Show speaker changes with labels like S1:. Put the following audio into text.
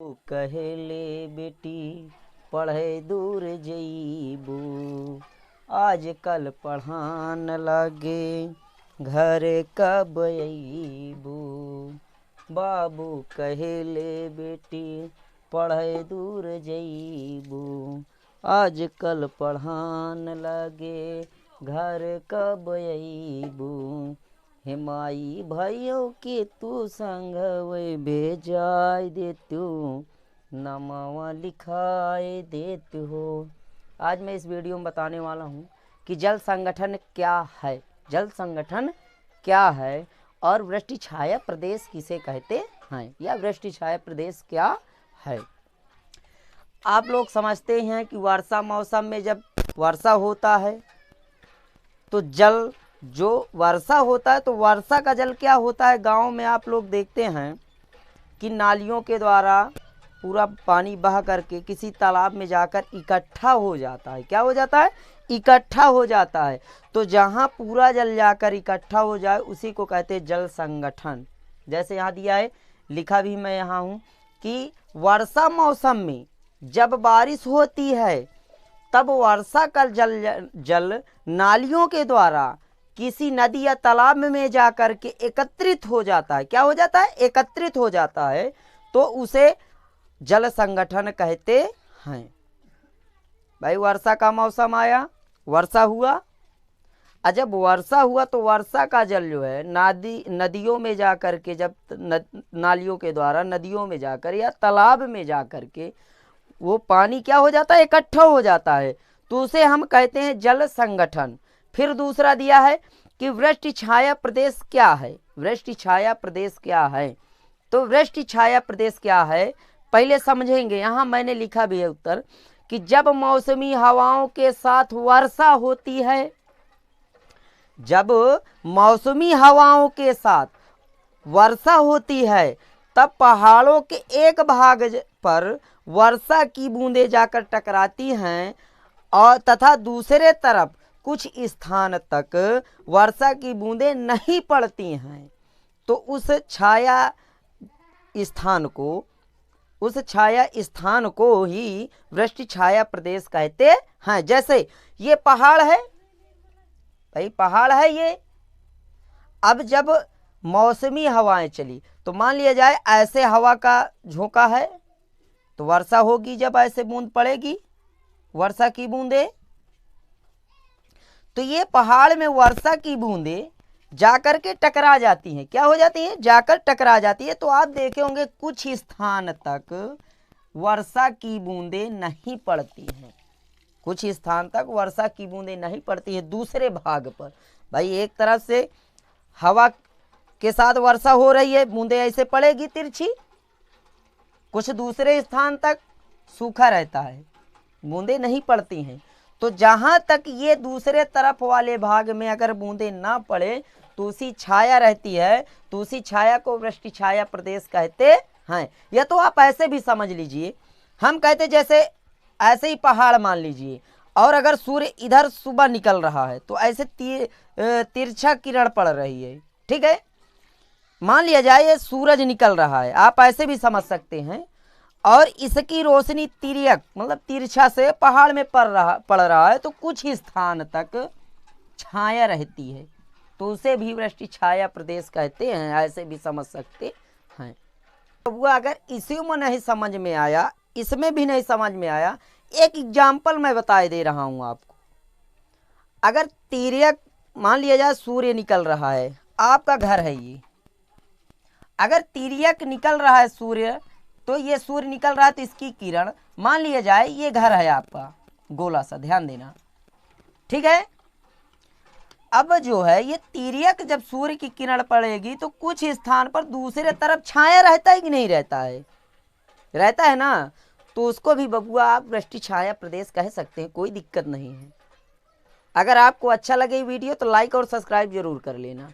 S1: कहेले बेटी पढ़े दूर जईबू, आजकल पढ़ान लागे घर कब अईबू। बाबू कहेले बेटी पढ़े दूर जईबू, आजकल पढ़ान लागे घर कब अईबू। हे माई भाइयों के तू संग भेजाय देतू, नमवा लिखाए देते हो। आज मैं इस वीडियो में बताने वाला हूँ कि जल संगठन क्या है, जल संगठन क्या है और वृष्टि छाया प्रदेश किसे कहते हैं या वृष्टि छाया प्रदेश क्या है। आप लोग समझते हैं कि वर्षा मौसम में जब वर्षा होता है तो जल जो वर्षा होता है तो वर्षा का जल क्या होता है, गांव में आप लोग देखते हैं कि नालियों के द्वारा पूरा पानी बह करके किसी तालाब में जाकर इकट्ठा हो जाता है। क्या हो जाता है? इकट्ठा हो जाता है। तो जहां पूरा जल जाकर इकट्ठा हो जाए उसी को कहते हैं जल संगठन। जैसे यहाँ दिया है, लिखा भी मैं यहाँ हूँ कि वर्षा मौसम में जब बारिश होती है तब वर्षा का जल नालियों के द्वारा किसी नदी या तालाब में जाकर के एकत्रित हो जाता है। क्या हो जाता है? एकत्रित हो जाता है, तो उसे जल संगठन कहते हैं। भाई वर्षा का मौसम आया, वर्षा हुआ, और जब वर्षा हुआ तो वर्षा का जल जो है नदियों में जाकर के जब नालियों के द्वारा नदियों में जाकर या तालाब में जाकर के वो पानी क्या हो जाता है? इकट्ठा हो जाता है, तो उसे हम कहते हैं जल संगठन। फिर दूसरा दिया है कि वृष्टि छाया प्रदेश क्या है। वृष्टि छाया प्रदेश क्या है? तो वृष्टि छाया प्रदेश क्या है पहले समझेंगे। यहाँ मैंने लिखा भी है उत्तर कि जब मौसमी हवाओं के साथ वर्षा होती है, जब मौसमी हवाओं के साथ वर्षा होती है तब पहाड़ों के एक भाग पर वर्षा की बूंदें जाकर टकराती हैं और तथा दूसरे तरफ कुछ स्थान तक वर्षा की बूंदें नहीं पड़ती हैं, तो उस छाया स्थान को ही वृष्टि छाया प्रदेश कहते हैं। जैसे ये पहाड़ है, भाई पहाड़ है ये, अब जब मौसमी हवाएं चली तो मान लिया जाए ऐसे हवा का झोंका है तो वर्षा होगी। जब ऐसे बूंद पड़ेगी वर्षा की बूंदे, तो ये पहाड़ में वर्षा की बूंदे जाकर के टकरा जाती हैं। क्या हो जाती हैं? जाकर टकरा जाती है। तो आप देखे होंगे कुछ स्थान तक वर्षा की बूंदे नहीं पड़ती हैं, कुछ स्थान तक वर्षा की बूंदें नहीं पड़ती हैं। दूसरे भाग पर भाई एक तरफ से हवा के साथ वर्षा हो रही है, बूंदें ऐसे पड़ेगी तिरछी, कुछ दूसरे स्थान तक सूखा रहता है, बूंदें नहीं पड़ती हैं। तो जहां तक ये दूसरे तरफ वाले भाग में अगर बूंदें ना पड़े तो उसी छाया रहती है, तो उसी छाया को वृष्टि छाया प्रदेश कहते हैं। या तो आप ऐसे भी समझ लीजिए, हम कहते जैसे ऐसे ही पहाड़ मान लीजिए और अगर सूर्य इधर सुबह निकल रहा है तो ऐसे तिरछा किरण पड़ रही है, ठीक है, मान लिया जाए ये सूरज निकल रहा है, आप ऐसे भी समझ सकते हैं, और इसकी रोशनी तिर्यक मतलब तिरछा से पहाड़ में पड़ रहा है तो कुछ ही स्थान तक छाया रहती है, तो उसे भी वृष्टि छाया प्रदेश कहते हैं। ऐसे भी समझ सकते हैं। तो वो अगर इसी में नहीं समझ में आया, इसमें भी नहीं समझ में आया, एक एग्जाम्पल मैं बता दे रहा हूं आपको। अगर तिर्यक मान लिया जाए सूर्य निकल रहा है, आपका घर है ये, अगर तिर्यक निकल रहा है सूर्य, तो ये सूर्य निकल रहा है तो इसकी किरण मान लिया जाए ये घर है आपका गोला सा, ध्यान देना, ठीक है। अब जो है ये तिर्यक जब सूर्य की किरण पड़ेगी तो कुछ स्थान पर दूसरे तरफ छाया रहता है कि नहीं रहता है? रहता है ना, तो उसको भी बबुआ आप वृष्टि छाया प्रदेश कह सकते हैं, कोई दिक्कत नहीं है। अगर आपको अच्छा लगे वीडियो तो लाइक और सब्सक्राइब जरूर कर लेना।